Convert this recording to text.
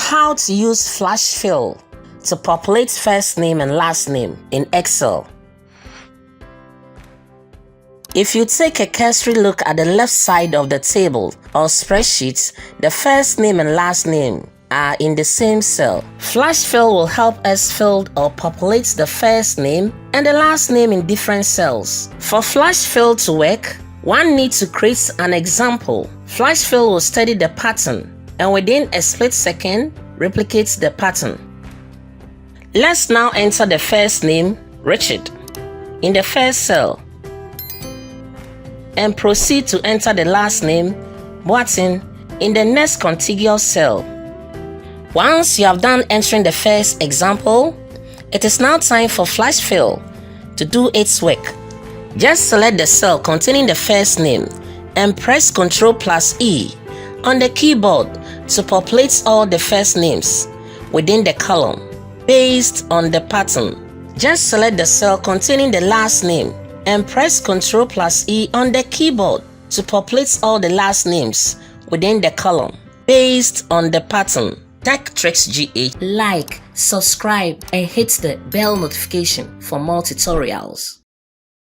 how to use flash fill to populate first name and last name in Excel. If you take a cursory look at the left side of the table or spreadsheet, the first name and last name are in the same cell. Flash fill will help us fill or populate the first name and the last name in different cells. For flash fill to work, one needs to create an example. Flash fill will study the pattern and within a split second, replicate the pattern. Let's now enter the first name, Richard, in the first cell and proceed to enter the last name, Boatin, in the next contiguous cell. Once you have done entering the first example, it is now time for flash fill to do its work. Just select the cell containing the first name and press Ctrl+E on the keyboard to populate all the first names within the column based on the pattern. Just select the cell containing the last name and press Ctrl+E on the keyboard to populate all the last names within the column based on the pattern. TechTricksGh. Like, subscribe, and hit the bell notification for more tutorials.